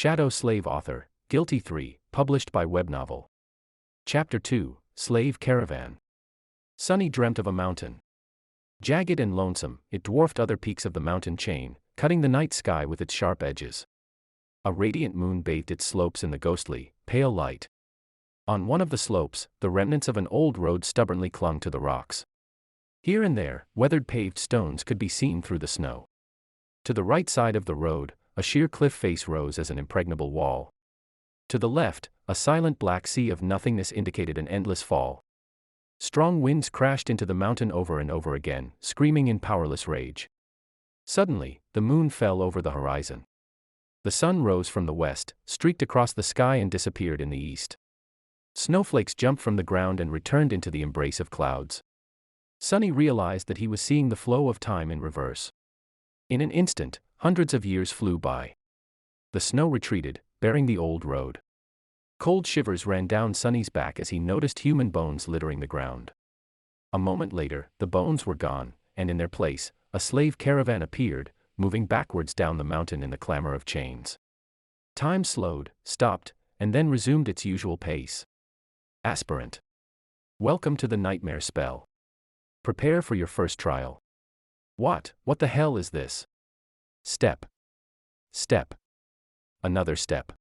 Shadow Slave author, Guiltythree, published by Webnovel. Chapter 2, Slave Caravan. Sunny dreamt of a mountain. Jagged and lonesome, it dwarfed other peaks of the mountain chain, cutting the night sky with its sharp edges. A radiant moon bathed its slopes in the ghostly, pale light. On one of the slopes, the remnants of an old road stubbornly clung to the rocks. Here and there, weathered paved stones could be seen through the snow. To the right side of the road, a sheer cliff face rose as an impregnable wall. To the left, a silent black sea of nothingness indicated an endless fall. Strong winds crashed into the mountain over and over again, screaming in powerless rage. Suddenly, the moon fell over the horizon. The sun rose from the west, streaked across the sky and disappeared in the east. Snowflakes jumped from the ground and returned into the embrace of clouds. Sunny realized that he was seeing the flow of time in reverse. In an instant, hundreds of years flew by. The snow retreated, bearing the old road. Cold shivers ran down Sunny's back as he noticed human bones littering the ground. A moment later, the bones were gone, and in their place, a slave caravan appeared, moving backwards down the mountain in the clamor of chains. Time slowed, stopped, and then resumed its usual pace. Aspirant. Welcome to the nightmare spell. Prepare for your first trial. What the hell is this? Step. Step. Another step.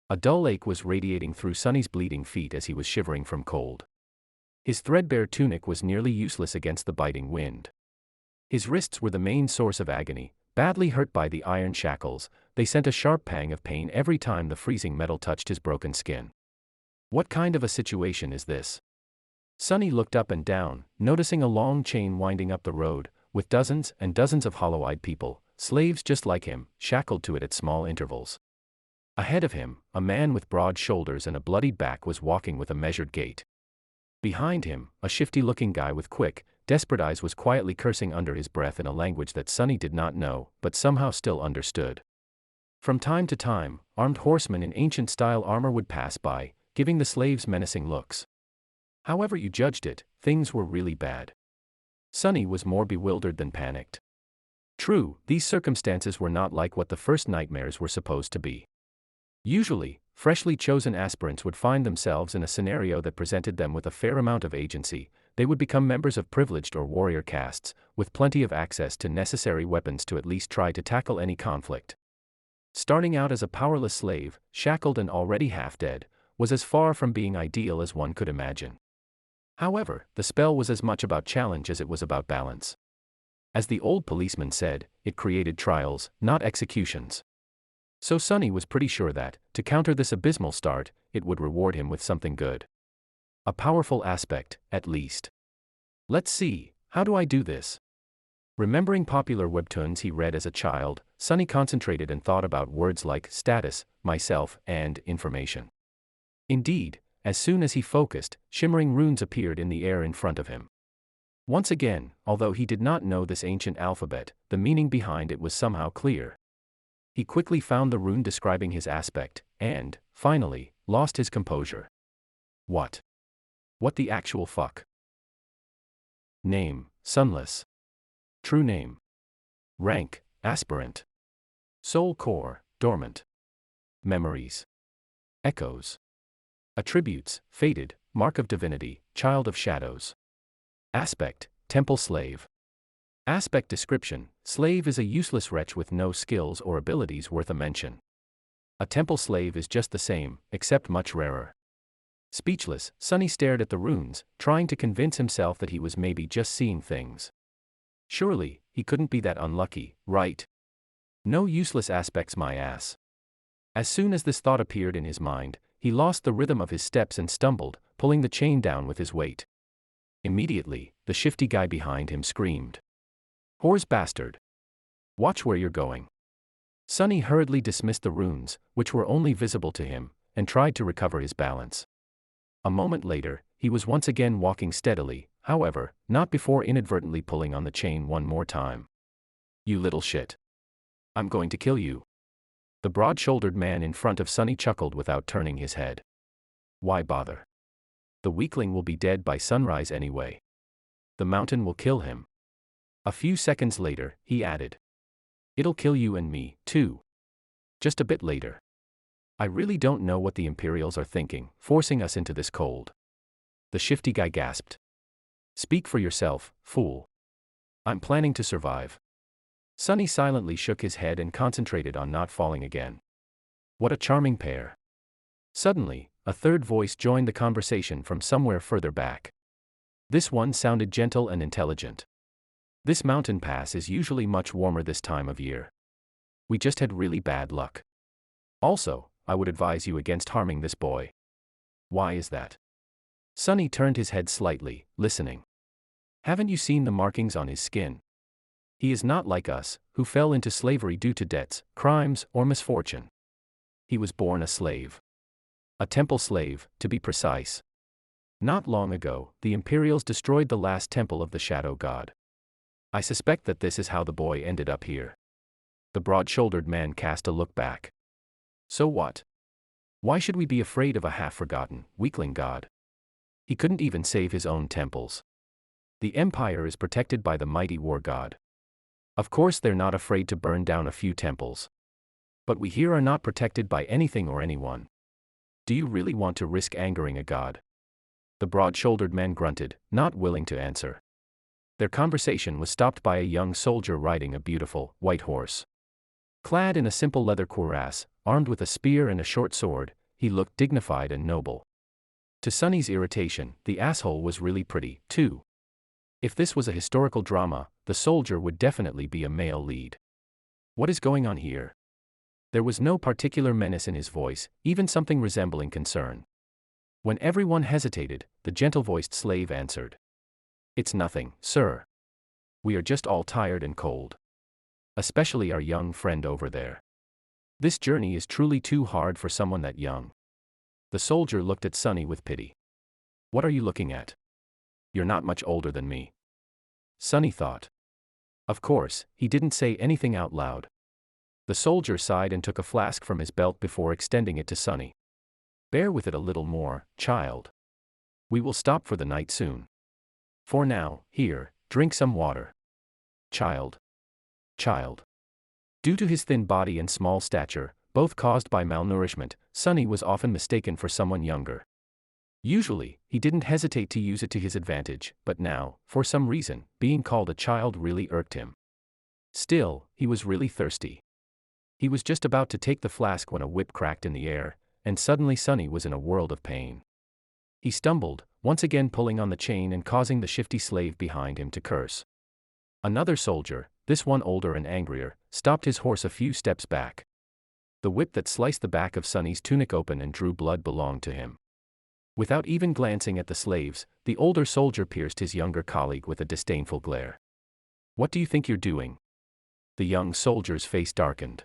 A dull ache was radiating through Sunny's bleeding feet as he was shivering from cold. His threadbare tunic was nearly useless against the biting wind. His wrists were the main source of agony, badly hurt by the iron shackles. They sent a sharp pang of pain every time the freezing metal touched his broken skin. What kind of a situation is this? Sunny looked up and down, noticing a long chain winding up the road, with dozens and dozens of hollow-eyed people, slaves just like him, shackled to it at small intervals. Ahead of him, a man with broad shoulders and a bloodied back was walking with a measured gait. Behind him, a shifty-looking guy with quick, desperate eyes was quietly cursing under his breath in a language that Sunny did not know, but somehow still understood. From time to time, armed horsemen in ancient-style armor would pass by, giving the slaves menacing looks. However you judged it, things were really bad. Sunny was more bewildered than panicked. True, these circumstances were not like what the first nightmares were supposed to be. Usually, freshly chosen aspirants would find themselves in a scenario that presented them with a fair amount of agency. They would become members of privileged or warrior castes, with plenty of access to necessary weapons to at least try to tackle any conflict. Starting out as a powerless slave, shackled and already half dead, was as far from being ideal as one could imagine. However, the spell was as much about challenge as it was about balance. As the old policeman said, it created trials, not executions. So Sunny was pretty sure that, to counter this abysmal start, it would reward him with something good. A powerful aspect, at least. Let's see, how do I do this? Remembering popular webtoons he read as a child, Sunny concentrated and thought about words like status, myself, and information. Indeed, as soon as he focused, shimmering runes appeared in the air in front of him. Once again, although he did not know this ancient alphabet, the meaning behind it was somehow clear. He quickly found the rune describing his aspect, and, finally, lost his composure. What the actual fuck? Name, Sunless. True name. Rank, Aspirant. Soul core, Dormant. Memories. Echoes. Attributes, Fated, Mark of Divinity, Child of Shadows. Aspect, Temple Slave. Aspect description, slave is a useless wretch with no skills or abilities worth a mention. A temple slave is just the same, except much rarer. Speechless, Sunny stared at the runes, trying to convince himself that he was maybe just seeing things. Surely, he couldn't be that unlucky, right? No useless aspects my ass. As soon as this thought appeared in his mind, he lost the rhythm of his steps and stumbled, pulling the chain down with his weight. Immediately, the shifty guy behind him screamed. Whore's bastard! Watch where you're going. Sunny hurriedly dismissed the runes, which were only visible to him, and tried to recover his balance. A moment later, he was once again walking steadily, however, not before inadvertently pulling on the chain one more time. You little shit. I'm going to kill you. The broad-shouldered man in front of Sunny chuckled without turning his head. Why bother? The weakling will be dead by sunrise anyway. The mountain will kill him. A few seconds later, he added. It'll kill you and me, too. Just a bit later. I really don't know what the Imperials are thinking, forcing us into this cold. The shifty guy gasped. Speak for yourself, fool. I'm planning to survive. Sonny silently shook his head and concentrated on not falling again. What a charming pair. Suddenly, a third voice joined the conversation from somewhere further back. This one sounded gentle and intelligent. This mountain pass is usually much warmer this time of year. We just had really bad luck. Also, I would advise you against harming this boy. Why is that? Sonny turned his head slightly, listening. Haven't you seen the markings on his skin? He is not like us, who fell into slavery due to debts, crimes, or misfortune. He was born a slave. A temple slave, to be precise. Not long ago, the Imperials destroyed the last temple of the Shadow God. I suspect that this is how the boy ended up here. The broad-shouldered man cast a look back. So what? Why should we be afraid of a half-forgotten, weakling god? He couldn't even save his own temples. The Empire is protected by the mighty war god. Of course they're not afraid to burn down a few temples. But we here are not protected by anything or anyone. Do you really want to risk angering a god? The broad-shouldered man grunted, not willing to answer. Their conversation was stopped by a young soldier riding a beautiful, white horse. Clad in a simple leather cuirass, armed with a spear and a short sword, he looked dignified and noble. To Sonny's irritation, the asshole was really pretty, too. If this was a historical drama, the soldier would definitely be a male lead. What is going on here? There was no particular menace in his voice, even something resembling concern. When everyone hesitated, the gentle-voiced slave answered. It's nothing, sir. We are just all tired and cold. Especially our young friend over there. This journey is truly too hard for someone that young. The soldier looked at Sonny with pity. What are you looking at? You're not much older than me. Sonny thought. Of course, he didn't say anything out loud. The soldier sighed and took a flask from his belt before extending it to Sonny. Bear with it a little more, child. We will stop for the night soon. For now, here, drink some water. Child. Due to his thin body and small stature, both caused by malnourishment, Sonny was often mistaken for someone younger. Usually, he didn't hesitate to use it to his advantage, but now, for some reason, being called a child really irked him. Still, he was really thirsty. He was just about to take the flask when a whip cracked in the air, and suddenly Sonny was in a world of pain. He stumbled, once again pulling on the chain and causing the shifty slave behind him to curse. Another soldier, this one older and angrier, stopped his horse a few steps back. The whip that sliced the back of Sonny's tunic open and drew blood belonged to him. Without even glancing at the slaves, the older soldier pierced his younger colleague with a disdainful glare. What do you think you're doing? The young soldier's face darkened.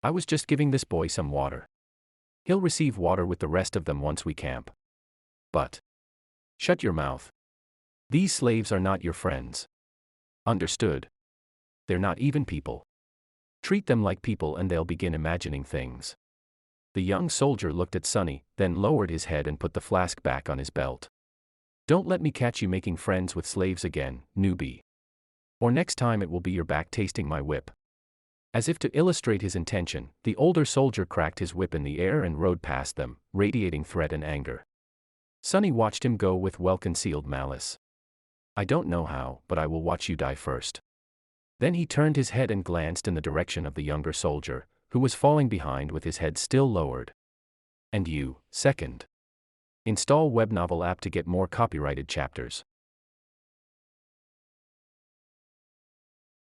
I was just giving this boy some water. He'll receive water with the rest of them once we camp. But. Shut your mouth. These slaves are not your friends. Understood? They're not even people. Treat them like people and they'll begin imagining things. The young soldier looked at Sonny, then lowered his head and put the flask back on his belt. Don't let me catch you making friends with slaves again, newbie. Or next time it will be your back tasting my whip. As if to illustrate his intention, the older soldier cracked his whip in the air and rode past them, radiating threat and anger. Sonny watched him go with well-concealed malice. I don't know how, but I will watch you die first. Then he turned his head and glanced in the direction of the younger soldier, who was falling behind with his head still lowered. And you, second. Install Webnovel app to get more copyrighted chapters.